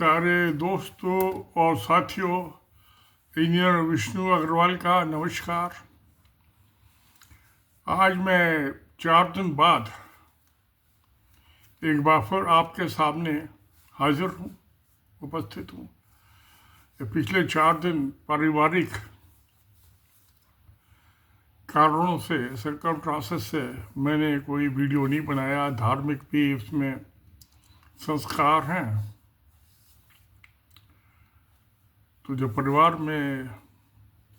प्यारे दोस्तों और साथियों, इंजीनियर विष्णु अग्रवाल का नमस्कार। आज मैं 4 दिन बाद एक बार फिर आपके सामने हाजिर हूँ, उपस्थित हूँ। पिछले 4 दिन पारिवारिक कारणों से, सर्कमस्टांसेस से मैंने कोई वीडियो नहीं बनाया। धार्मिक भी उसमें संस्कार हैं, तो जब परिवार में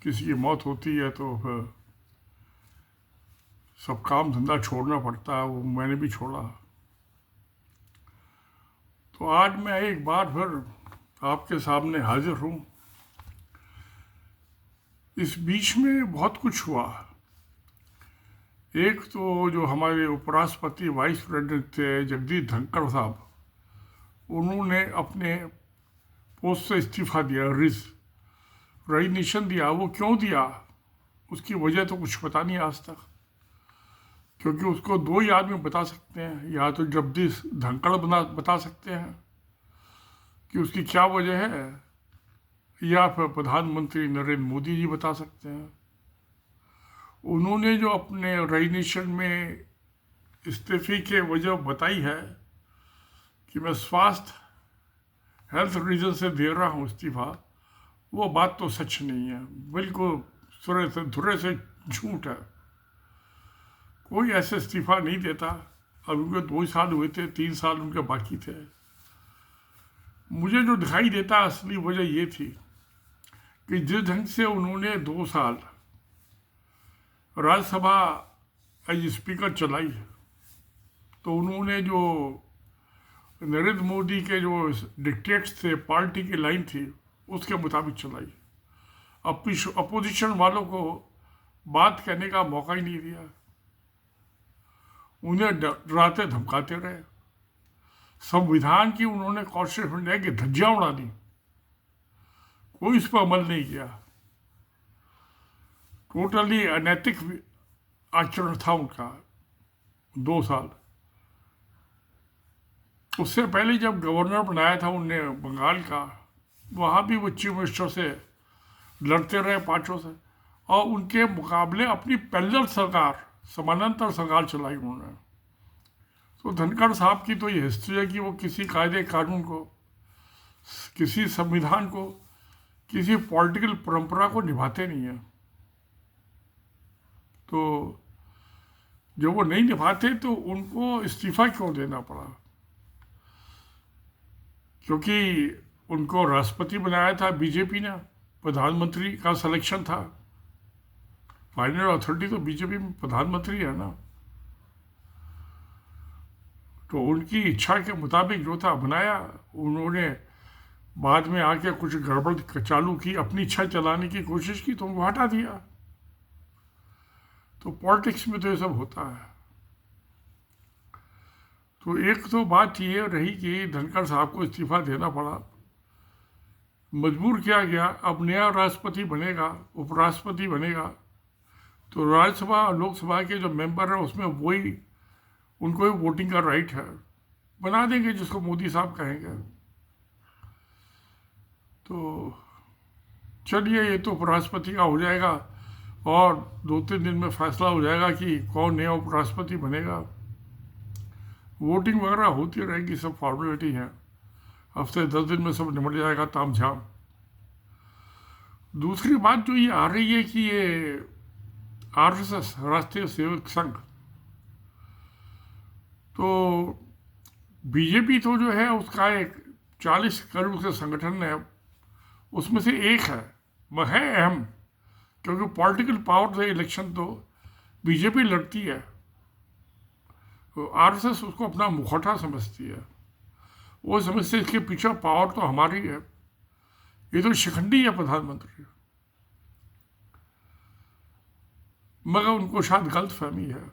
किसी की मौत होती है तो फिर सब काम धंधा छोड़ना पड़ता है। वो मैंने भी छोड़ा। तो आज मैं एक बार फिर आपके सामने हाजिर हूँ। इस बीच में बहुत कुछ हुआ। एक तो जो हमारे उपराष्ट्रपति वाइस प्रेसिडेंट थे जगदीप धनखड़ साहब, उन्होंने अपने पोस्ट से इस्तीफा दिया, रेजिग्नेशन दिया। वो क्यों दिया, उसकी वजह तो कुछ पता नहीं आज तक, क्योंकि उसको दो ही आदमी बता सकते हैं। या तो जगदीप धनखड़ बता सकते हैं कि उसकी क्या वजह है, या फिर प्रधानमंत्री नरेंद्र मोदी जी बता सकते हैं। उन्होंने जो अपने रेजिग्नेशन में इस्तीफे की वजह बताई है कि मैं स्वास्थ्य हेल्थ रीजन से दे रहा हूँ इस्तीफा, वो बात तो सच नहीं है, बिल्कुल धुरे से झूठ है। कोई ऐसे इस्तीफा नहीं देता। अब उनके 2 साल हुए थे, 3 साल उनके बाकी थे। मुझे जो दिखाई देता असली वजह ये थी कि जिस ढंग से उन्होंने 2 साल राज्यसभा एज स्पीकर चलाई, तो उन्होंने जो नरेंद्र मोदी के जो डिक्टेट्स थे, पार्टी की लाइन थी, उसके मुताबिक चलाई। अपोजिशन वालों को बात कहने का मौका ही नहीं दिया। उन्हें डराते धमकाते रहे। संविधान की उन्होंने कॉन्स्टिट्यूशन इंडिया की धज्जियां उड़ा दी। कोई इस पर अमल नहीं किया। टोटली अनैतिक आचरण था उनका 2 साल। उससे पहले जब गवर्नर बनाया था उनने बंगाल का, वहाँ भी वो चीफ मिनिस्टर से लड़ते रहे 5 से, और उनके मुकाबले अपनी पैरेलल सरकार, समानांतर सरकार चलाई उन्होंने। तो धनखड़ साहब की तो ये हिस्ट्री है कि वो किसी कायदे कानून को, किसी संविधान को, किसी पॉलिटिकल परंपरा को निभाते नहीं है। तो जब वो नहीं निभाते तो उनको इस्तीफा क्यों देना पड़ा? क्योंकि उनको राष्ट्रपति बनाया था बीजेपी ने, प्रधानमंत्री का सिलेक्शन था। फाइनल अथॉरिटी तो बीजेपी में प्रधानमंत्री है ना। तो उनकी इच्छा के मुताबिक जो था बनाया। उन्होंने बाद में आके कुछ गड़बड़ चालू की, अपनी इच्छा चलाने की कोशिश की, तो उनको हटा दिया। तो पॉलिटिक्स में तो ये सब होता है। तो एक तो बात ये रही कि धनखड़ साहब को इस्तीफा देना पड़ा, मजबूर किया गया। अब नया राष्ट्रपति बनेगा, उपराष्ट्रपति बनेगा, तो राज्यसभा और लोकसभा के जो मेंबर हैं उसमें वही, उनको ही वोटिंग का राइट है, बना देंगे जिसको मोदी साहब कहेंगे। तो चलिए, ये तो उपराष्ट्रपति का हो जाएगा और 2-3 दिन में फैसला हो जाएगा कि कौन नया उपराष्ट्रपति बनेगा। वोटिंग वगैरह होती रहेगी, सब फॉर्मेलिटी है। हफ्ते 10 दिन में सब निपट जाएगा तामझाम। दूसरी बात जो ये आ रही है कि ये आरएसएस, राष्ट्रीय सेवक संघ, तो बीजेपी तो जो है उसका एक 40 करोड़ का संगठन है, उसमें से एक है, वह है अहम, क्योंकि पॉलिटिकल पावर से इलेक्शन तो बीजेपी लड़ती है। तो आरएसएस उसको अपना मुखौटा समझती है। वो समझते इसके पीछे पावर तो हमारी है, ये तो शिखंडी है प्रधानमंत्री। मगर उनको शायद गलत फहमी है।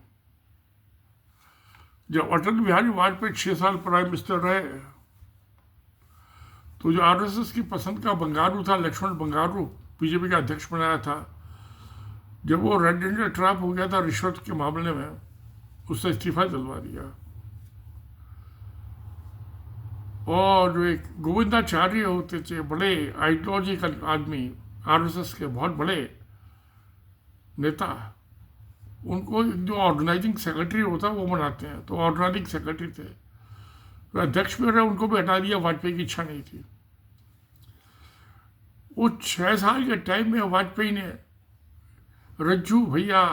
जब अटल बिहारी वाजपेयी 6 साल प्राइम मिनिस्टर रहे, तो जो आरएसएस की पसंद का बंगारू था, लक्ष्मण बंगारू, बीजेपी का अध्यक्ष बनाया था, जब वो रेड हैंडेड ट्रैप हो गया था रिश्वत के मामले में, उससे इस्तीफा दिलवा दिया। और जो एक गोविंदाचार्य होते थे, बड़े आइडियोलॉजिकल आदमी, आरएसएस के बहुत बड़े नेता, उनको जो ऑर्गेनाइजिंग सेक्रेटरी होता है वो बनाते हैं। तो ऑर्गेनाइजिंग सेक्रेटरी थे, तो अध्यक्ष में रहे, उनको भी हटा दिया, वाजपेयी की इच्छा नहीं थी। वो 6 साल के टाइम में वाजपेयी ने रज्जू भैया,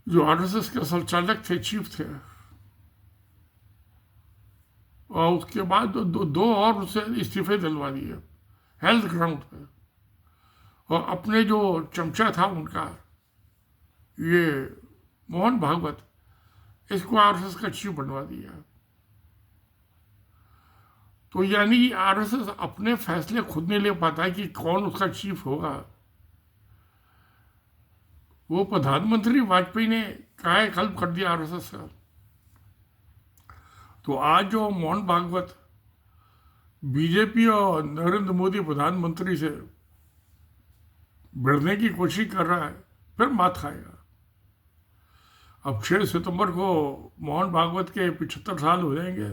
जो आरएसएस के संचालक थे, चीफ थे, और उसके बाद दो और उसे इस्तीफे दिलवा दिए हेल्थ ग्राउंड पे। और अपने जो चमचा था उनका, ये मोहन भागवत, इसको आरएसएस का चीफ बनवा दिया। तो यानी आरएसएस अपने फैसले खुद नहीं ले पाता है कि कौन उसका चीफ होगा। वो प्रधानमंत्री वाजपेयी ने कायाकल्प कर दिया आरएसएस का। तो आज जो मोहन भागवत बीजेपी और नरेंद्र मोदी प्रधानमंत्री से भिड़ने की कोशिश कर रहा है, फिर मात खाएगा। अब 6 सितंबर को मोहन भागवत के 75 साल हो जाएंगे,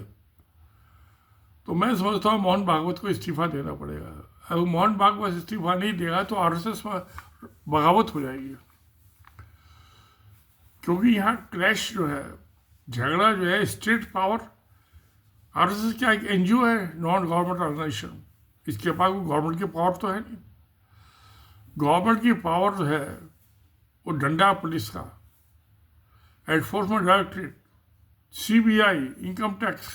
तो मैं समझता हूँ मोहन भागवत को इस्तीफा देना पड़ेगा। अगर मोहन भागवत इस्तीफा नहीं देगा तो आरएसएस में बगावत हो जाएगी, क्योंकि यहाँ क्लैश जो है, झगड़ा जो है, स्टेट पावर, आरएसएस क्या एक एनजीओ है, नॉन गवर्नमेंट ऑर्गेनाइजेशन, इसके पास कोई गवर्नमेंट की पावर तो है नहीं। गवर्नमेंट की पावर जो है वो डंडा पुलिस का, enforcement directorate, CBI, income tax,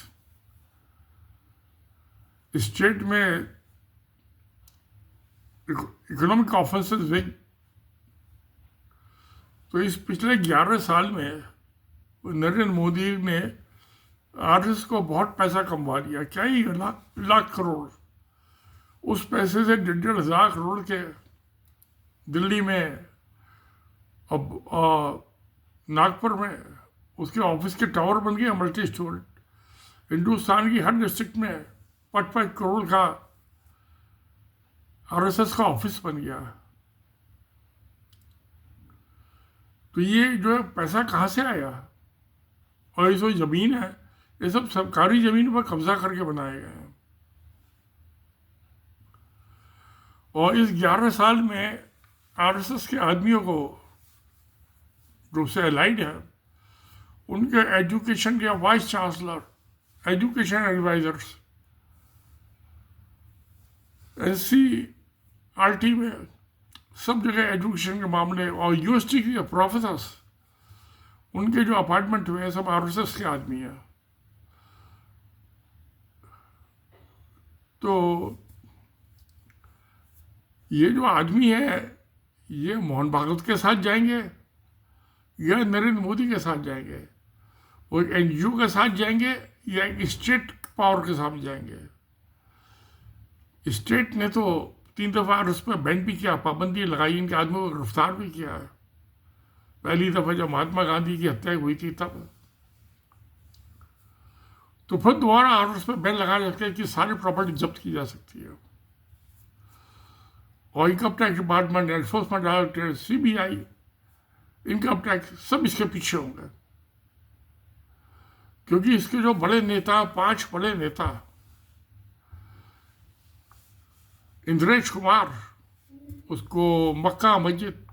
state में इकोनॉमिक ऑफेंसेस विंग। तो इस पिछले 11 साल में नरेंद्र मोदी ने आरएसएस को बहुत पैसा कमवा लिया, क्या ही लाख करोड़। उस पैसे से 1.5 करोड़ के दिल्ली में, अब नागपुर में उसके ऑफिस के टावर बन गए मल्टी स्टोरी। हिंदुस्तान की हर डिस्ट्रिक्ट में 5-5 करोड़ का आरएसएस का ऑफिस बन गया। तो ये जो है पैसा कहाँ से आया? और ये जो जमीन है, ये सब सरकारी जमीन पर कब्जा करके बनाए गए हैं। और इस 11 साल में आरएसएस के आदमियों को जो से अलाइड है, उनके एजुकेशन के vice chancellor, education advisers, NCERT में सब जगह एजुकेशन के मामले, और यूनिवर्सिटी के प्रोफेसर्स, उनके जो अपॉइंटमेंट हुए हैं सब आरएसएस के आदमी हैं। तो ये जो आदमी है, ये मोहन भागवत के साथ जाएंगे या नरेंद्र मोदी के साथ जाएंगे? वो एक एनजीओ के साथ जाएंगे या एक स्टेट पावर के साथ जाएंगे? स्टेट ने तो 3 दफा उस पर बैन भी किया, पाबंदी लगाई, इनके आदमियों को गिरफ्तार भी किया है। पहली दफा जब महात्मा गांधी की हत्या हुई थी तब। तो फिर दोबारा उस पर बैन लगा सकते हैं कि सारी प्रॉपर्टी जब्त की जा सकती है। और income tax department, enforcement directorate, CBI, income tax, सब इसके पीछे होंगे। क्योंकि इसके जो बड़े नेता, 5 बड़े नेता, इंद्रेश कुमार, उसको मक्का मस्जिद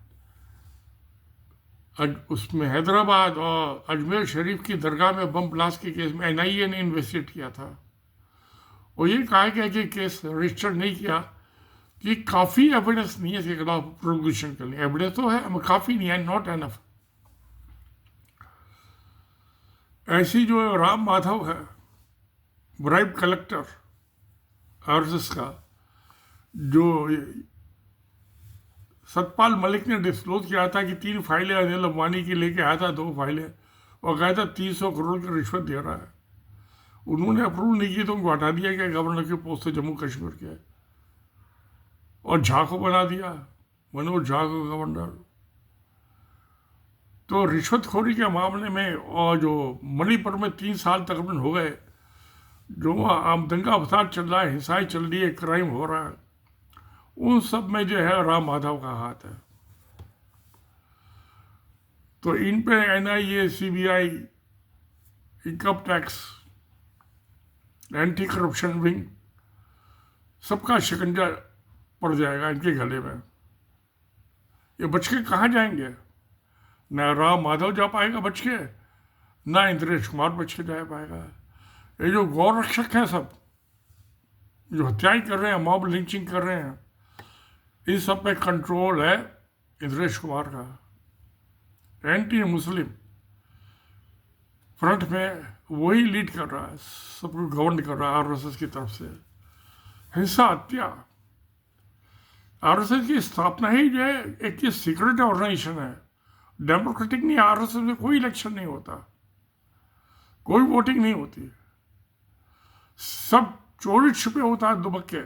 उसमें हैदराबाद और अजमेर शरीफ की दरगाह में बम ब्लास्ट के केस में एनआईए ने इन्वेस्टिगेट किया था। और ये कहा गया कि केस रजिस्टर नहीं किया कि काफ़ी एविडेंस नहीं है इसके खिलाफ प्रोसिक्यूशन के लिए। एविडेंस तो है, काफ़ी नहीं है, नॉट एनफ। ऐसी जो राम माधव है, ब्राइब कलेक्टर आरएसएस का, जो सतपाल मलिक ने डिस्क्लोज किया था कि 3 फाइलें अनिल अंबानी की लेके आया था, 2 फाइलें, और कहा था 300 करोड़ की रिश्वत दे रहा है। उन्होंने अप्रूव नहीं की तो उनको हटा दिया गया गवर्नर के पोस्ट से जम्मू कश्मीर के, और झा को बना दिया, मनोज झा को गवर्नर। तो रिश्वतखोरी के मामले में, और जो मणिपुर में 3 साल तकरीबन हो गए, जो आम दंगा फसाद चल रहा है, हिंसाएं चल रही है, क्राइम हो रहा है, उन सब में जो है राम माधव का हाथ है। तो इन पे NIA, CBI, income tax, anti corruption wing, सबका शिकंजा पड़ जाएगा इनके गले में। ये बच के कहाँ जाएंगे? ना राम माधव जा पाएगा बच के, ना इंद्रेश कुमार बच के जा पाएगा। ये जो गौ रक्षक हैं सब, जो हत्याएं कर रहे हैं, मॉब लिंचिंग कर रहे हैं, इन सब पे कंट्रोल है इंद्रेश कुमार का। एंटी मुस्लिम फ्रंट में वही लीड कर रहा है, सबको गवर्न कर रहा है आरएसएस की तरफ से। हिंसा, हत्या, आरएसएस की स्थापना ही जो है एक ये सीक्रेट ऑर्गेनाइजेशन है, डेमोक्रेटिक नहीं। आरएसएस में कोई इलेक्शन नहीं होता, कोई वोटिंग नहीं होती, सब चोरी छिपे होता है दुबक्के।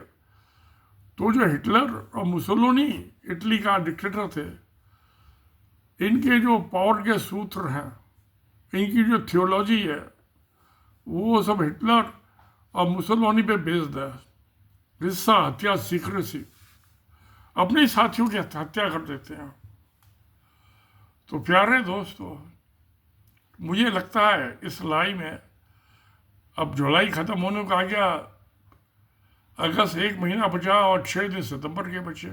तो जो हिटलर और मुसोलिनी इटली का डिक्टेटर थे, इनके जो पावर के सूत्र हैं, इनकी जो थियोलॉजी है, वो सब हिटलर और मुसोलिनी पे बेस्ड है। हिंसा, हत्या, सीक्रेसी, अपने साथियों की हत्या कर देते हैं। तो प्यारे दोस्तों, मुझे लगता है इस लड़ाई में अब जुलाई खत्म होने को आ गया, अगस्त 1 महीना बचा और 6 दिन सितंबर के बचे,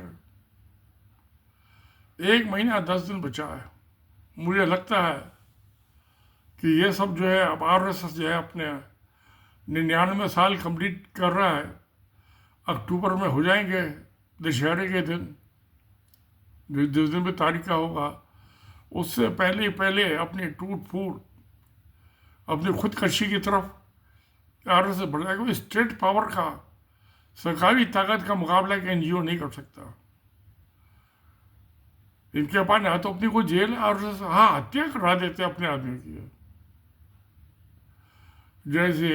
1 महीना 10 दिन बचा है। मुझे लगता है कि ये सब जो है, अब आरएसएस जो है अपने 99 साल कंप्लीट कर रहा है, अक्टूबर में हो जाएंगे दशहरे के दिन, जिस दिन भी तारीख का होगा, उससे पहले पहले अपनी टूट फूट, अपनी खुदकशी की तरफ आरएसएस बढ़ जाएगा। स्टेट पावर का, सरकारी ताकत का मुकाबला एक एनजीओ नहीं कर सकता। इनके पास ना तो अपनी कोई जेल, और हाँ, हत्या करा देते अपने आदमी की। जैसे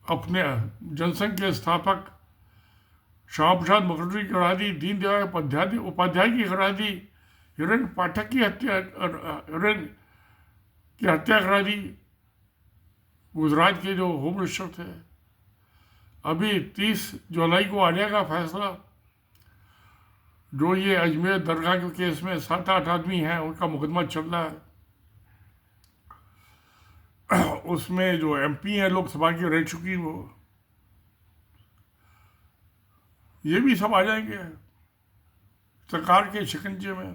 अपने जनसंघ के स्थापक श्यामा प्रसाद मुखर्जी की करा दी, दीनदयाल उपाध्याय की करा दी, हिरेन पाठक की हत्या, हिरेन की हत्या करा दी, गुजरात के जो होम मिनिस्टर थे। अभी 30 जुलाई को आ जाएगा फैसला। जो ये अजमेर दरगाह के केस में 7-8 आदमी हैं, उनका मुकदमा चल रहा है, उसमें जो एमपी हैं लोकसभा की रह चुकी, वो ये भी सब आ जाएंगे सरकार के शिकंजे में,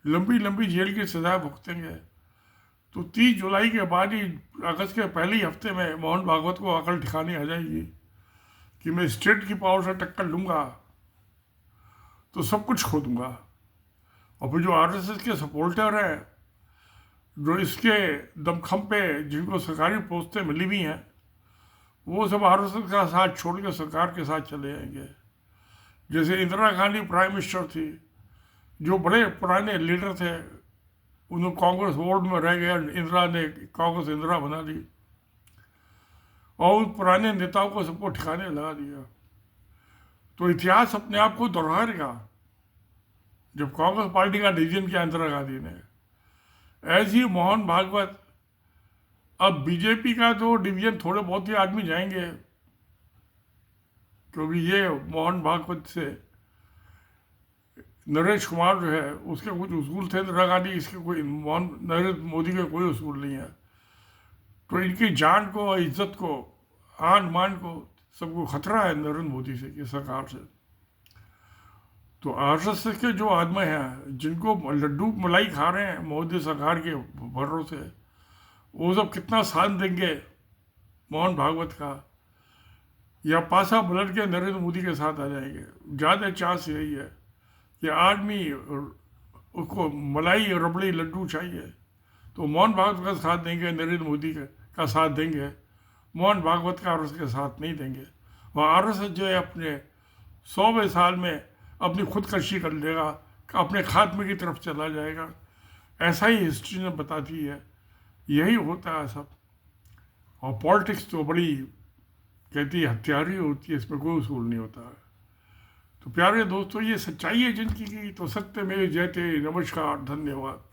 लंबी लंबी जेल की सजा भुगतेंगे। तो 30 जुलाई के बाद ही, अगस्त के पहले ही हफ्ते में मोहन भागवत को अकल ठिकाने आ जाएगी कि मैं स्टेट की पावर से टक्कर लूँगा तो सब कुछ खो दूंगा। और फिर जो आरएसएस के सपोर्टर हैं, जो इसके दमखम पे जिनको सरकारी पोस्टें मिली हुई हैं, वो सब आरएसएस का साथ छोड़ के सरकार के साथ चले जाएंगे। जैसे इंदिरा गांधी प्राइम मिनिस्टर थी, जो बड़े पुराने लीडर थे, उन्होंने कांग्रेस बोर्ड में रह गया, इंदिरा ने कांग्रेस इंदिरा बना दी और उन पुराने नेताओं को सबको ठिकाने लगा दिया। तो इतिहास अपने आप को दोहराएगा। जब कांग्रेस पार्टी का डिवीजन किया इंदिरा गांधी ने, ऐसे ही मोहन भागवत, अब बीजेपी का तो डिवीजन थोड़े बहुत ही आदमी जाएंगे, क्योंकि ये मोहन भागवत से नरेश कुमार जो है, उसके कुछ उसूल थे, इंदिरा गांधी, इसके कोई नरेंद्र मोदी के कोई उसूल नहीं है। तो इनकी जान को, इज्जत को, आन मान को, सबको खतरा है नरेंद्र मोदी से, की सरकार से। तो आरएसएस के जो आदमी हैं, जिनको लड्डू मलाई खा रहे हैं मोदी सरकार के भरोसे, वो सब कितना साथ देंगे मोहन भागवत का, या पासा पलट के नरेंद्र मोदी के साथ आ जाएंगे। ज़्यादा चांस यही है कि आदमी उसको मलाई रबड़ी लड्डू चाहिए तो मोहन भागवत का साथ देंगे, नरेंद्र मोदी का साथ देंगे, मोहन भागवत का आरएसएस के साथ नहीं देंगे। वह आरएसएस जो है अपने 100वें साल में अपनी खुदकशी कर लेगा, अपने खात्मे की तरफ चला जाएगा। ऐसा ही हिस्ट्री ने बताती है, यही होता है सब। और पॉलिटिक्स तो बड़ी कहती है हथियारी होती है, इसमें कोई उसूल नहीं होता है। तो प्यारे दोस्तों, ये सच्चाई है जिंदगी की, तो सत्य में जयते। नमस्कार, धन्यवाद।